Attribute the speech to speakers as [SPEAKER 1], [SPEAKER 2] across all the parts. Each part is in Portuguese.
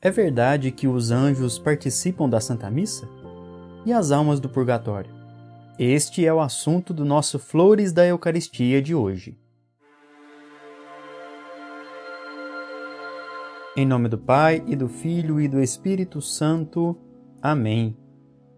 [SPEAKER 1] É verdade que os anjos participam da Santa Missa? E as almas do purgatório? Este é o assunto do nosso Flores da Eucaristia de hoje. Em nome do Pai, e do Filho, e do Espírito Santo. Amém.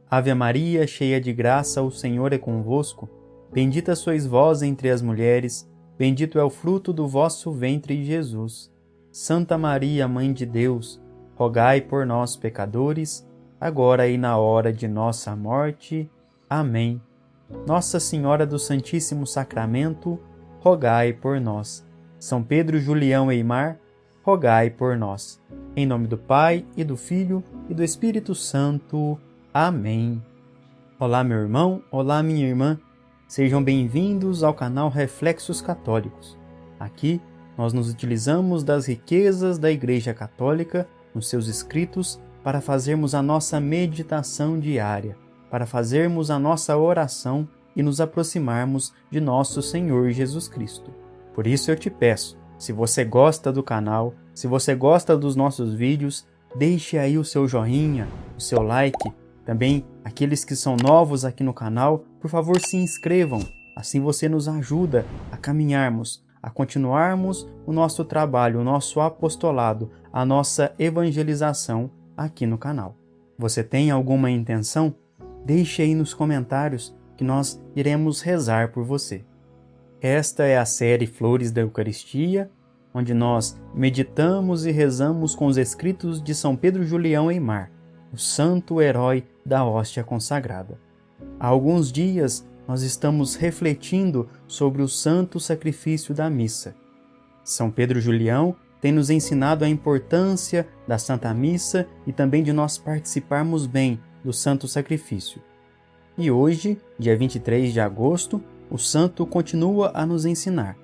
[SPEAKER 1] Ave Maria, cheia de graça, o Senhor é convosco. Bendita sois vós entre as mulheres, bendito é o fruto do vosso ventre, Jesus. Santa Maria, Mãe de Deus, rogai por nós, pecadores, agora e na hora de nossa morte. Amém. Nossa Senhora do Santíssimo Sacramento, rogai por nós. São Pedro Julião Eimar, rogai por nós. Em nome do Pai, e do Filho, e do Espírito Santo. Amém. Olá, meu irmão, olá, minha irmã. Sejam bem-vindos ao canal Reflexos Católicos. Aqui, nós nos utilizamos das riquezas da Igreja Católica nos seus escritos para fazermos a nossa meditação diária, para fazermos a nossa oração e nos aproximarmos de nosso Senhor Jesus Cristo. Por isso eu te peço, se você gosta do canal, se você gosta dos nossos vídeos, deixe aí o seu joinha, o seu like. Também, aqueles que são novos aqui no canal, por favor se inscrevam. Assim você nos ajuda a caminharmos, a continuarmos o nosso trabalho, o nosso apostolado, a nossa evangelização aqui no canal. Você tem alguma intenção? Deixe aí nos comentários que nós iremos rezar por você. Esta é a série Flores da Eucaristia, onde nós meditamos e rezamos com os escritos de São Pedro Julião Eimar, o santo herói da hóstia consagrada. Há alguns dias nós estamos refletindo sobre o santo sacrifício da missa. São Pedro Julião tem nos ensinado a importância da Santa Missa e também de nós participarmos bem do santo sacrifício. E hoje, dia 23 de agosto, o santo continua a nos ensinar.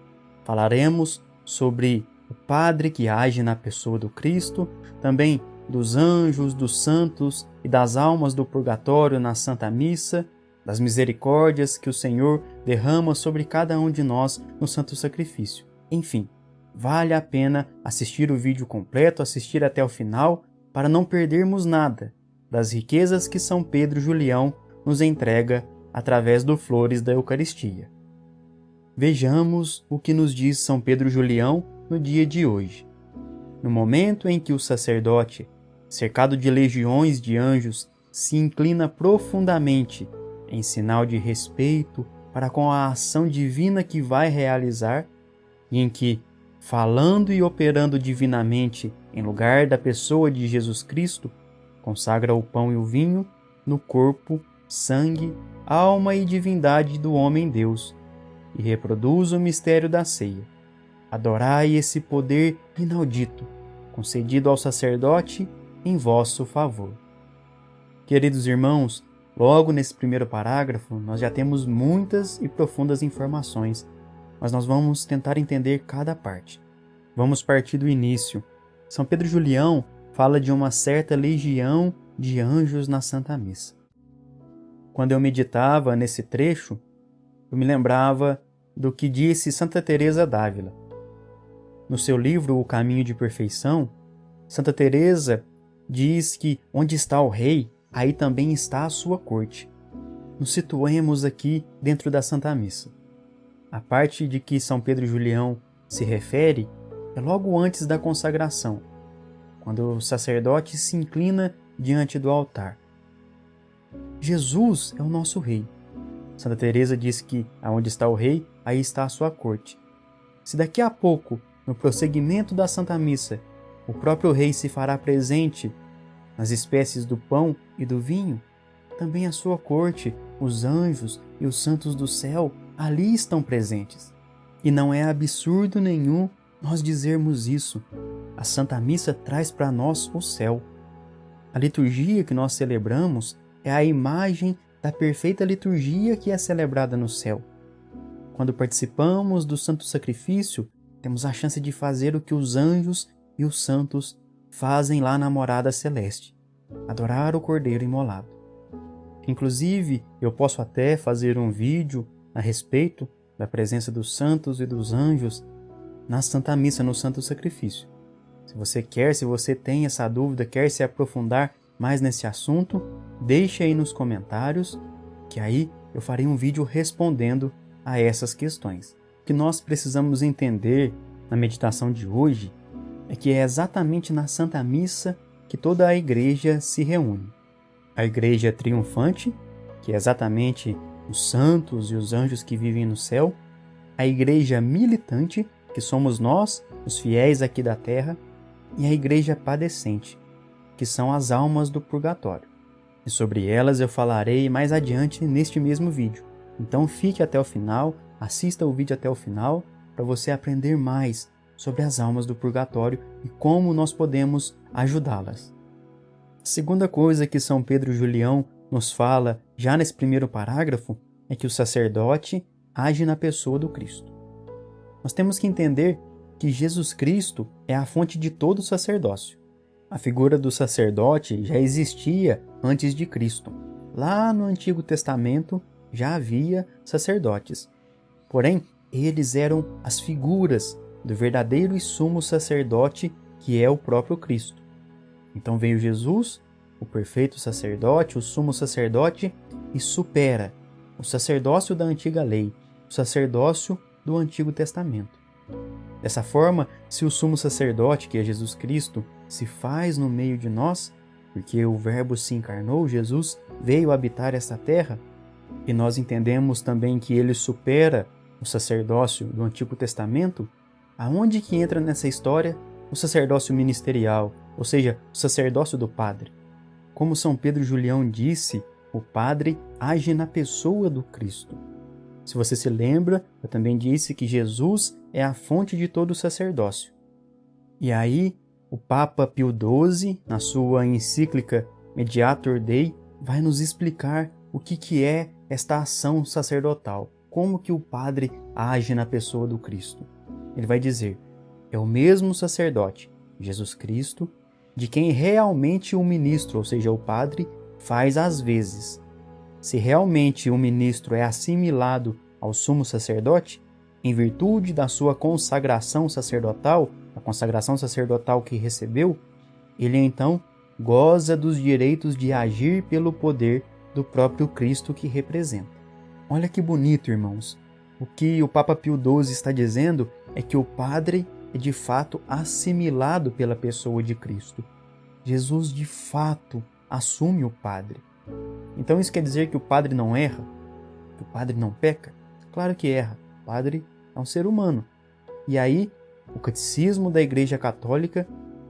[SPEAKER 1] Falaremos sobre o Padre que age na pessoa do Cristo, também dos anjos, dos santos e das almas do purgatório na Santa Missa, das misericórdias que o Senhor derrama sobre cada um de nós no santo sacrifício. Enfim, vale a pena assistir o vídeo completo, assistir até o final, para não perdermos nada das riquezas que São Pedro Julião nos entrega através do Flores da Eucaristia. Vejamos o que nos diz São Pedro Julião no dia de hoje. No momento em que o sacerdote, cercado de legiões de anjos, se inclina profundamente em sinal de respeito para com a ação divina que vai realizar, e em que, falando e operando divinamente em lugar da pessoa de Jesus Cristo, consagra o pão e o vinho no corpo, sangue, alma e divindade do homem-Deus, e reproduz o mistério da ceia. Adorai esse poder inaudito, concedido ao sacerdote em vosso favor. Queridos irmãos, logo nesse primeiro parágrafo, nós já temos muitas e profundas informações, mas nós vamos tentar entender cada parte. Vamos partir do início. São Pedro Julião fala de uma certa legião de anjos na Santa Missa. Quando eu meditava nesse trecho, eu me lembrava do que disse Santa Teresa d'Ávila. No seu livro O Caminho de Perfeição, Santa Teresa diz que onde está o rei, aí também está a sua corte. Nos situemos aqui dentro da Santa Missa. A parte de que São Pedro Julião se refere é logo antes da consagração, quando o sacerdote se inclina diante do altar. Jesus é o nosso rei. Santa Teresa diz que aonde está o rei, aí está a sua corte. Se daqui a pouco, no prosseguimento da Santa Missa, o próprio rei se fará presente nas espécies do pão e do vinho, também a sua corte, os anjos e os santos do céu ali estão presentes. E não é absurdo nenhum nós dizermos isso. A Santa Missa traz para nós o céu. A liturgia que nós celebramos é a imagem da perfeita liturgia que é celebrada no céu. Quando participamos do santo sacrifício, temos a chance de fazer o que os anjos e os santos fazem lá na morada celeste, adorar o Cordeiro imolado. Inclusive, eu posso até fazer um vídeo a respeito da presença dos santos e dos anjos na Santa Missa, no Santo Sacrifício. Se você tem essa dúvida, quer se aprofundar mais nesse assunto, deixe aí nos comentários, que aí eu farei um vídeo respondendo a essas questões. O que nós precisamos entender na meditação de hoje é que é exatamente na Santa Missa que toda a igreja se reúne. A igreja triunfante, que é exatamente os santos e os anjos que vivem no céu, a igreja militante, que somos nós, os fiéis aqui da terra, e a igreja padecente, que são as almas do purgatório. E sobre elas eu falarei mais adiante neste mesmo vídeo. Então fique até o final, assista o vídeo até o final, para você aprender mais sobre as almas do purgatório e como nós podemos ajudá-las. A segunda coisa que São Pedro Julião nos fala já nesse primeiro parágrafo é que o sacerdote age na pessoa do Cristo. Nós temos que entender que Jesus Cristo é a fonte de todo o sacerdócio. A figura do sacerdote já existia antes de Cristo. Lá no Antigo Testamento já havia sacerdotes. Porém, eles eram as figuras do verdadeiro e sumo sacerdote, que é o próprio Cristo. Então veio Jesus, o perfeito sacerdote, o sumo sacerdote, e supera o sacerdócio da antiga lei, o sacerdócio do Antigo Testamento. Dessa forma, se o sumo sacerdote, que é Jesus Cristo, se faz no meio de nós, porque o Verbo se encarnou, Jesus veio habitar esta terra, e nós entendemos também que ele supera o sacerdócio do Antigo Testamento, aonde que entra nessa história o sacerdócio ministerial, ou seja, o sacerdócio do padre? Como São Pedro Julião disse, o padre age na pessoa do Cristo. Se você se lembra, eu também disse que Jesus é a fonte de todo o sacerdócio. E aí, o Papa Pio XII, na sua encíclica Mediator Dei, vai nos explicar o que é esta ação sacerdotal, como que o padre age na pessoa do Cristo. Ele vai dizer, é o mesmo sacerdote, Jesus Cristo, de quem realmente o ministro, ou seja, o padre, faz às vezes. Se realmente o ministro é assimilado ao sumo sacerdote, em virtude da sua consagração sacerdotal, a consagração sacerdotal que recebeu, ele então goza dos direitos de agir pelo poder do próprio Cristo que representa. Olha que bonito, irmãos. O que o Papa Pio XII está dizendo é que o padre é de fato assimilado pela pessoa de Cristo. Jesus de fato assume o padre. Então isso quer dizer que o padre não erra? Que o padre não peca? Claro que erra. O padre é um ser humano. E aí, o Catecismo da Igreja Católica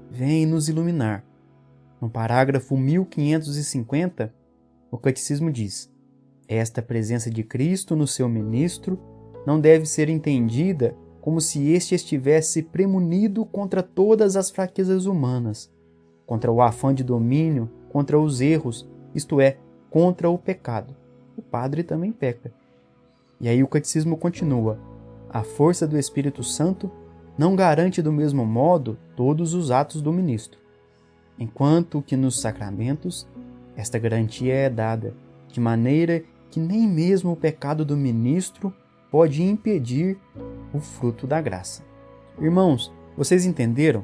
[SPEAKER 1] vem nos iluminar. No parágrafo 1550, o Catecismo diz: esta presença de Cristo no seu ministro não deve ser entendida como se este estivesse premunido contra todas as fraquezas humanas, contra o afã de domínio, contra os erros, isto é, contra o pecado. O padre também peca. E aí o Catecismo continua: a força do Espírito Santo não garante do mesmo modo todos os atos do ministro, enquanto que nos sacramentos esta garantia é dada, de maneira que nem mesmo o pecado do ministro pode impedir o fruto da graça. Irmãos, vocês entenderam?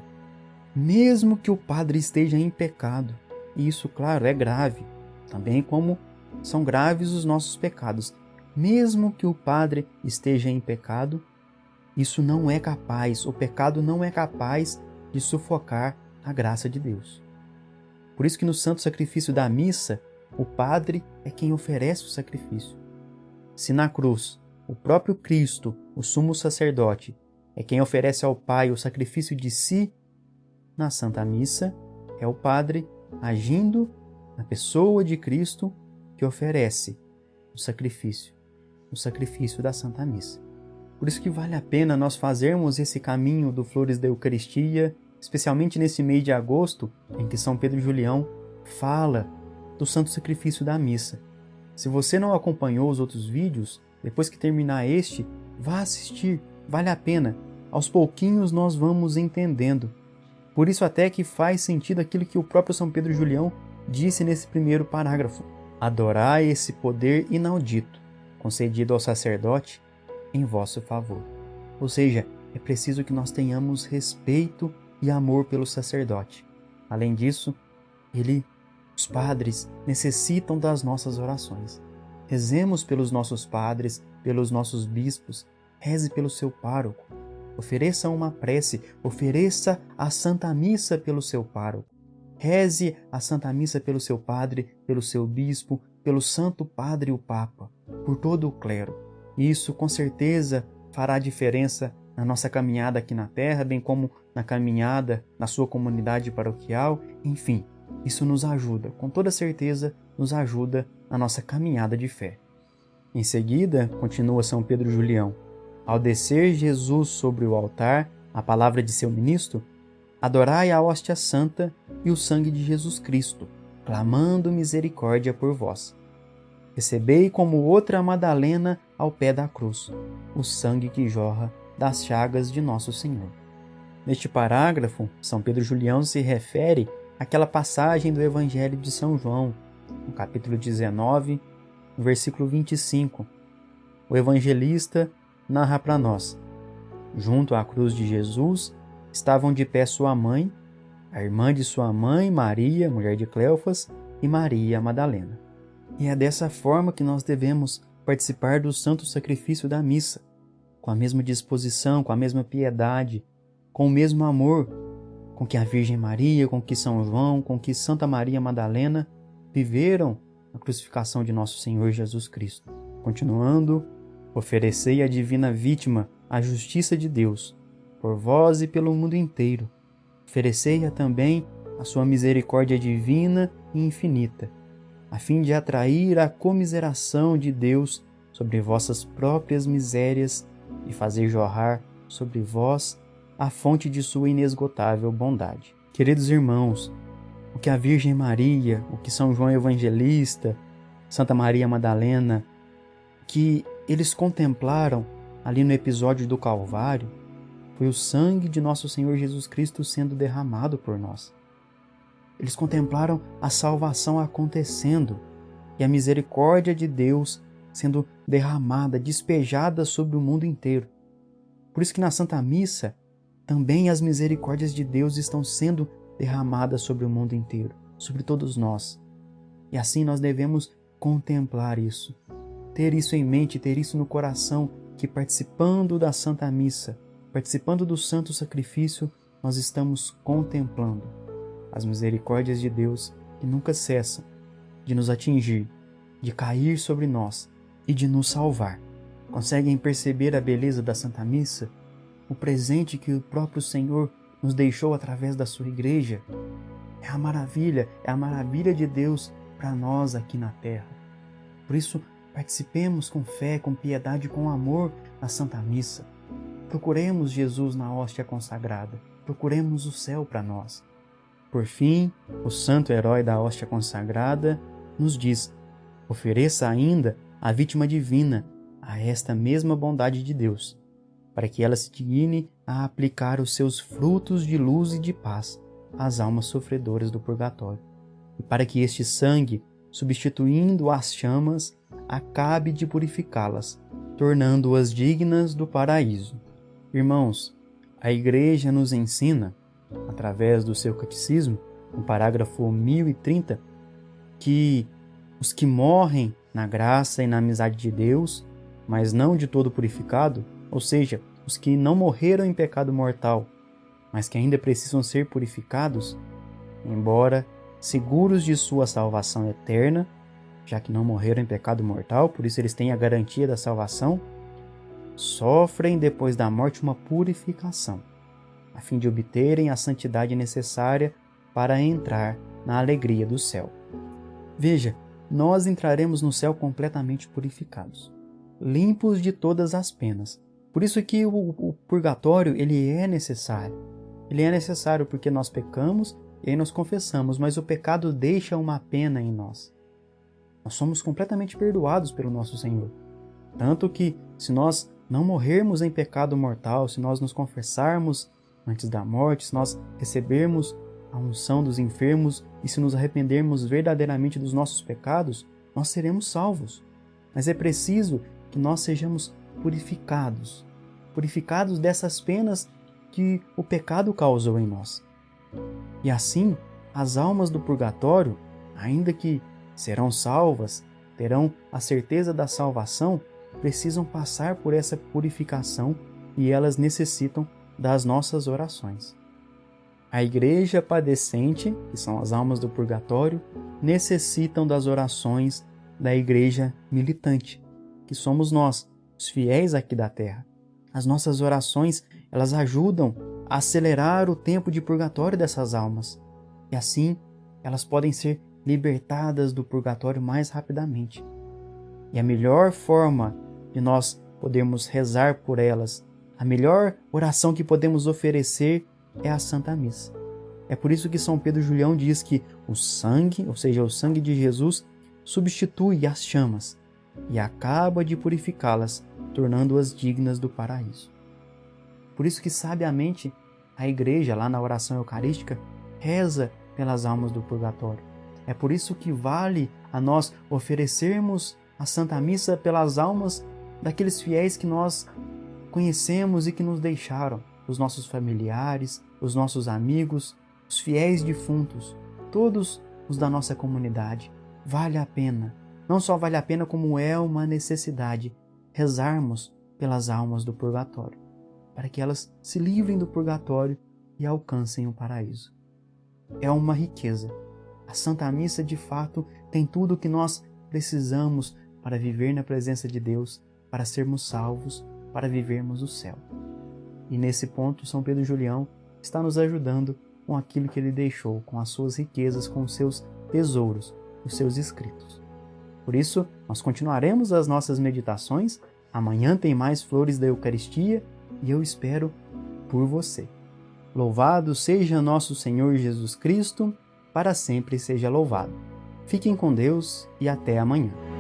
[SPEAKER 1] Mesmo que o padre esteja em pecado, e isso, claro, é grave, também como são graves os nossos pecados, mesmo que o padre esteja em pecado, isso não é capaz, o pecado não é capaz de sufocar a graça de Deus. Por isso que no santo sacrifício da missa, o padre é quem oferece o sacrifício. Se na cruz, o próprio Cristo, o sumo sacerdote, é quem oferece ao Pai o sacrifício de si, na Santa Missa, é o padre agindo na pessoa de Cristo que oferece o sacrifício da Santa Missa. Por isso que vale a pena nós fazermos esse caminho do Flores da Eucaristia, especialmente nesse mês de agosto, em que São Pedro Julião fala do santo sacrifício da missa. Se você não acompanhou os outros vídeos, depois que terminar este, vá assistir, vale a pena. Aos pouquinhos nós vamos entendendo. Por isso até que faz sentido aquilo que o próprio São Pedro Julião disse nesse primeiro parágrafo: adorai esse poder inaudito, concedido ao sacerdote em vosso favor. Ou seja, é preciso que nós tenhamos respeito e amor pelo sacerdote. Além disso, os padres necessitam das nossas orações. Rezemos pelos nossos padres, pelos nossos bispos, reze pelo seu pároco. Ofereça uma prece, ofereça a Santa Missa pelo seu pároco. Reze a Santa Missa pelo seu padre, pelo seu bispo, pelo Santo Padre o Papa, por todo o clero. Isso com certeza fará diferença na nossa caminhada aqui na Terra, bem como na caminhada na sua comunidade paroquial. Enfim, isso nos ajuda, com toda certeza nos ajuda na nossa caminhada de fé. Em seguida, continua São Pedro Julião, ao descer Jesus sobre o altar, a palavra de seu ministro, adorai a hóstia santa e o sangue de Jesus Cristo, clamando misericórdia por vós. Recebei como outra Madalena ao pé da cruz, o sangue que jorra das chagas de nosso Senhor. Neste parágrafo, São Pedro Julião se refere àquela passagem do Evangelho de São João, no capítulo 19, no versículo 25. O evangelista narra para nós: junto à cruz de Jesus estavam de pé sua mãe, a irmã de sua mãe, Maria, mulher de Cleofas, e Maria Madalena. E é dessa forma que nós devemos participar do santo sacrifício da missa, com a mesma disposição, com a mesma piedade, com o mesmo amor com que a Virgem Maria, com que São João, com que Santa Maria Madalena viveram a crucificação de nosso Senhor Jesus Cristo. Continuando, oferecei a divina vítima à justiça de Deus, por vós e pelo mundo inteiro. Oferecei-a também a sua misericórdia divina e infinita, a fim de atrair a comiseração de Deus sobre vossas próprias misérias e fazer jorrar sobre vós a fonte de sua inesgotável bondade. Queridos irmãos, o que a Virgem Maria, o que São João Evangelista, Santa Maria Madalena, que eles contemplaram ali no episódio do Calvário, foi o sangue de nosso Senhor Jesus Cristo sendo derramado por nós. Eles contemplaram a salvação acontecendo e a misericórdia de Deus sendo derramada, despejada sobre o mundo inteiro. Por isso que na Santa Missa também as misericórdias de Deus estão sendo derramadas sobre o mundo inteiro, sobre todos nós. E assim nós devemos contemplar isso, ter isso em mente, ter isso no coração, que participando da Santa Missa, participando do santo sacrifício, nós estamos contemplando as misericórdias de Deus que nunca cessam de nos atingir, de cair sobre nós e de nos salvar. Conseguem perceber a beleza da Santa Missa? O presente que o próprio Senhor nos deixou através da sua igreja? É a maravilha de Deus para nós aqui na terra. Por isso, participemos com fé, com piedade, com amor na Santa Missa. Procuremos Jesus na hóstia consagrada. Procuremos o céu para nós. Por fim, o santo herói da hóstia consagrada nos diz: ofereça ainda a vítima divina a esta mesma bondade de Deus, para que ela se digne a aplicar os seus frutos de luz e de paz às almas sofredoras do purgatório, e para que este sangue, substituindo as chamas, acabe de purificá-las, tornando-as dignas do paraíso. Irmãos, a Igreja nos ensina, através do seu catecismo, no parágrafo 1030, que os que morrem na graça e na amizade de Deus, mas não de todo purificado, ou seja, os que não morreram em pecado mortal, mas que ainda precisam ser purificados, embora seguros de sua salvação eterna, já que não morreram em pecado mortal, por isso eles têm a garantia da salvação, sofrem depois da morte uma purificação, a fim de obterem a santidade necessária para entrar na alegria do céu. Veja, nós entraremos no céu completamente purificados, limpos de todas as penas. Por isso que o purgatório ele é necessário. Ele é necessário porque nós pecamos e aí nós confessamos, mas o pecado deixa uma pena em nós. Nós somos completamente perdoados pelo nosso Senhor. Tanto que, se nós não morrermos em pecado mortal, se nós nos confessarmos antes da morte, se nós recebermos a unção dos enfermos e se nos arrependermos verdadeiramente dos nossos pecados, nós seremos salvos. Mas é preciso que nós sejamos purificados dessas penas que o pecado causou em nós. E assim, as almas do purgatório, ainda que serão salvas, terão a certeza da salvação, precisam passar por essa purificação e elas necessitam das nossas orações. A igreja padecente, que são as almas do purgatório, necessitam das orações da igreja militante, que somos nós, os fiéis aqui da terra. As nossas orações, elas ajudam a acelerar o tempo de purgatório dessas almas. E assim, elas podem ser libertadas do purgatório mais rapidamente. E a melhor forma de nós podermos rezar por elas, a melhor oração que podemos oferecer é a Santa Missa. É por isso que São Pedro Julião diz que o sangue, ou seja, o sangue de Jesus, substitui as chamas e acaba de purificá-las, tornando-as dignas do paraíso. Por isso que sabiamente a igreja, lá na oração eucarística, reza pelas almas do purgatório. É por isso que vale a nós oferecermos a Santa Missa pelas almas daqueles fiéis que nós conhecemos e que nos deixaram, os nossos familiares, os nossos amigos, os fiéis defuntos, todos os da nossa comunidade. Vale a pena, não só vale a pena, como é uma necessidade, rezarmos pelas almas do purgatório, para que elas se livrem do purgatório e alcancem o paraíso. É uma riqueza. A Santa Missa, de fato, tem tudo o que nós precisamos para viver na presença de Deus, para sermos salvos, para vivermos o céu. E nesse ponto, São Pedro Julião está nos ajudando com aquilo que ele deixou, com as suas riquezas, com os seus tesouros, os seus escritos. Por isso, nós continuaremos as nossas meditações. Amanhã tem mais Flores da Eucaristia e eu espero por você. Louvado seja nosso Senhor Jesus Cristo, para sempre seja louvado. Fiquem com Deus e até amanhã.